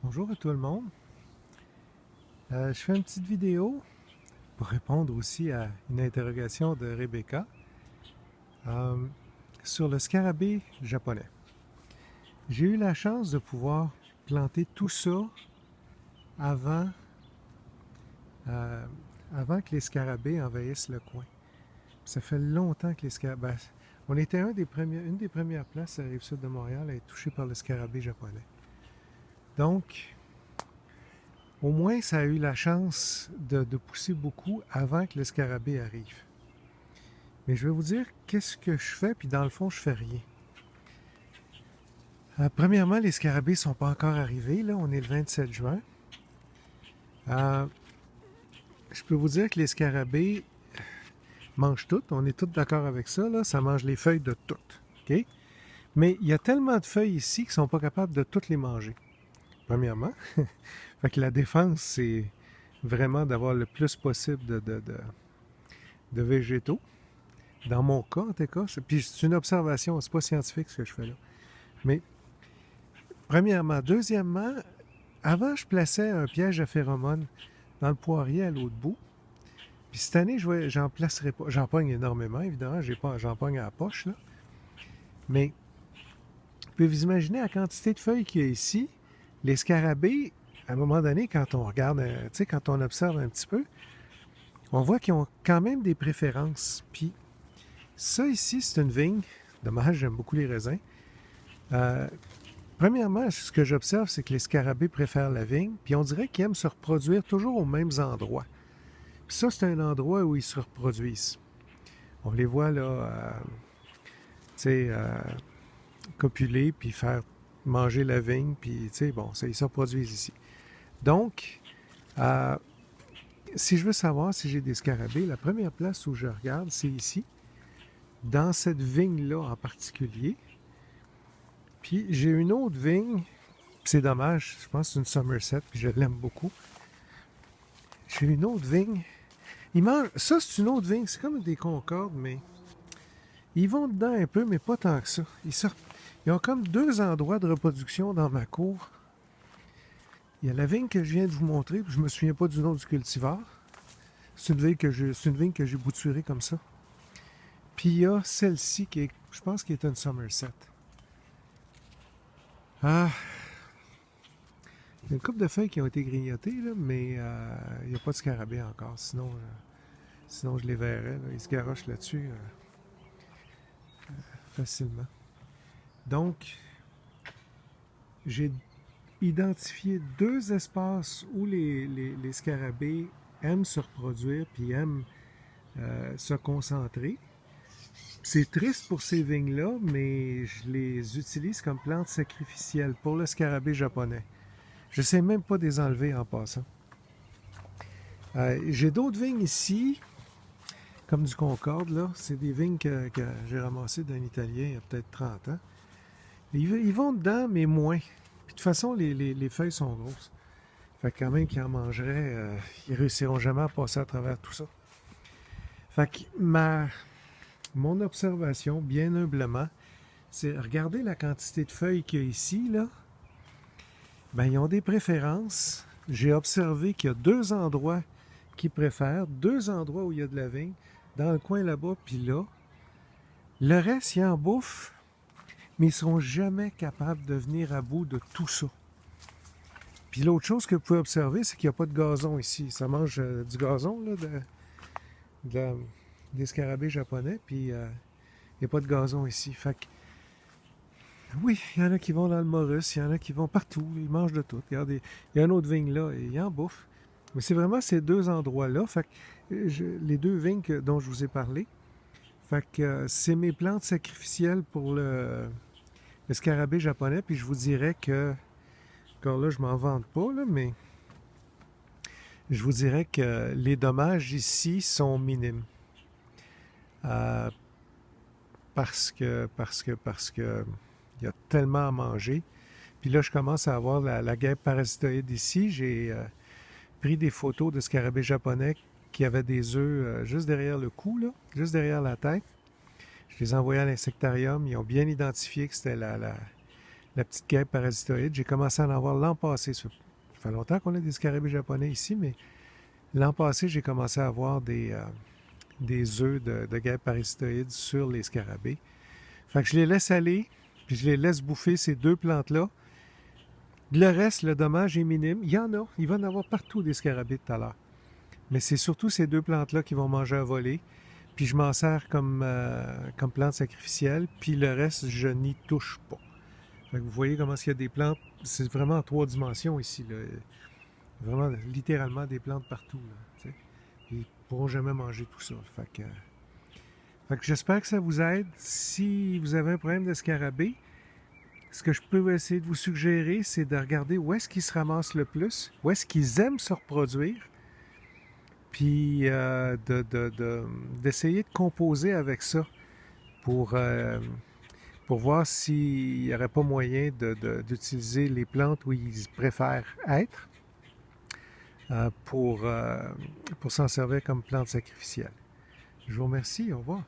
Bonjour à tout le monde. Je fais une petite vidéo pour répondre aussi à une interrogation de Rebecca euh, sur le scarabée japonais. J'ai eu la chance de pouvoir planter tout ça avant, euh, avant que les scarabées envahissent le coin. Ça fait longtemps que les scarabées... on était une des premières places à la Rive-Sud de Montréal à être touchée par le scarabée japonais. Donc, au moins, ça a eu la chance de pousser beaucoup avant que le scarabée arrive. Mais je vais vous dire qu'est-ce que je fais, puis dans le fond, je fais rien. Premièrement, les scarabées ne sont pas encore arrivés. Là, on est le 27 juin. Euh, je peux vous dire que les scarabées mangent toutes. On est tous d'accord avec ça. Là. Ça mange les feuilles de toutes. OK? Mais il y a tellement de feuilles ici qu'ils ne sont pas capables de toutes les manger. Premièrement. Fait que la défense, c'est vraiment d'avoir le plus possible de végétaux. Dans mon cas, en tout cas. Puis c'est une observation, c'est pas scientifique ce que je fais là. Mais premièrement. Deuxièmement, avant, je plaçais un piège à phéromones dans le poirier à l'autre bout. Puis cette année, j'en placerai pas. J'en pogne énormément, évidemment. J'en pogne à la poche, là. Mais vous pouvez vous imaginer la quantité de feuilles qu'il y a ici. Les scarabées, à un moment donné, quand on regarde, tu sais, quand on observe un petit peu, on voit qu'ils ont quand même des préférences. Puis ça ici, c'est une vigne. Dommage, j'aime beaucoup les raisins. Euh, Premièrement, ce que j'observe, c'est que les scarabées préfèrent la vigne, puis on dirait qu'ils aiment se reproduire toujours aux mêmes endroits. Puis ça, c'est un endroit où ils se reproduisent. On les voit là, tu sais, copuler, puis faire manger la vigne, puis tu sais, bon, ça, ils se reproduisent ici. Donc, euh, si je veux savoir si j'ai des scarabées, la première place où je regarde, c'est ici, dans cette vigne-là en particulier. Puis j'ai une autre vigne, c'est dommage, je pense que c'est une Somerset, puis je l'aime beaucoup. J'ai une autre vigne. Ils mangent. Ça, c'est une autre vigne. C'est comme des concordes, mais ils vont dedans un peu, mais pas tant que ça. Ils ont comme deux endroits de reproduction dans ma cour. Il y a la vigne que je viens de vous montrer, puis je me souviens pas du nom du cultivar. C'est une vigne que j'ai bouturée comme ça. Puis il y a celle-ci qui est, je pense, qui est une Somerset. Ah, il y a une couple de feuilles qui ont été grignotées, là, mais il n'y a pas de scarabée encore. Sinon je les verrais. Là. Ils se garochent là-dessus facilement. Donc, j'ai identifié deux espaces où les scarabées aiment se reproduire puis aiment se concentrer. C'est triste pour ces vignes-là, mais je les utilise comme plantes sacrificielles pour le scarabée japonais. Je ne sais même pas les enlever en passant. J'ai d'autres vignes ici, comme du Concorde, là. C'est des vignes que j'ai ramassées d'un Italien il y a peut-être 30 ans. Ils vont dedans, mais moins. Puis de toute façon, les feuilles sont grosses. Fait que quand même qu'ils en mangeraient, ils réussiront jamais à passer à travers tout ça. Fait que mon observation, bien humblement, c'est regarder la quantité de feuilles qu'il y a ici, là. Ben, ils ont des préférences. J'ai observé qu'il y a deux endroits qu'ils préfèrent, deux endroits où il y a de la vigne, dans le coin là-bas, puis là. Le reste, ils en bouffent, mais ils ne seront jamais capables de venir à bout de tout ça. Puis l'autre chose que vous pouvez observer, c'est qu'il n'y a pas de gazon ici. Ça mange du gazon, là, des scarabées japonais, puis il n'y a pas de gazon ici. Fait que, oui, il y en a qui vont dans le Maurice, il y en a qui vont partout, ils mangent de tout. Regardez, il y a un autre vigne là, et ils en bouffent. Mais c'est vraiment ces deux endroits-là, fait que, les deux vignes dont je vous ai parlé. Fait que c'est mes plantes sacrificielles pour le scarabée japonais, puis je vous dirais que, encore là, je m'en vante pas, là, mais je vous dirais que les dommages ici sont minimes. Euh, parce que il y a tellement à manger. Puis là, je commence à avoir la guêpe parasitoïde ici. J'ai pris des photos de scarabées japonais qui avaient des œufs juste derrière le cou, là, juste derrière la tête. Je les ai envoyés à l'insectarium. Ils ont bien identifié que c'était la petite guêpe parasitoïde. J'ai commencé à en avoir l'an passé. Ça fait longtemps qu'on a des scarabées japonais ici, mais l'an passé, j'ai commencé à avoir des œufs de guêpes parasitoïdes sur les scarabées. Fait que je les laisse aller, puis je les laisse bouffer ces deux plantes-là. Le reste, le dommage est minime. Il y en a. Il va en avoir partout des scarabées tout à l'heure. Mais c'est surtout ces deux plantes-là qui vont manger à voler. Puis je m'en sers comme plante sacrificielle. Puis le reste, je n'y touche pas. Fait que vous voyez comment il y a des plantes. C'est vraiment en 3 dimensions ici, là. Vraiment, littéralement, des plantes partout, là, ils ne pourront jamais manger tout ça. Fait que j'espère que ça vous aide. Si vous avez un problème de scarabée, ce que je peux essayer de vous suggérer, c'est de regarder où est-ce qu'ils se ramassent le plus, où est-ce qu'ils aiment se reproduire, puis d'essayer de composer avec ça pour, euh, pour voir s'il n'y aurait pas moyen d'utiliser les plantes où ils préfèrent être euh, pour, euh, pour s'en servir comme plante sacrificielle. Je vous remercie. Au revoir.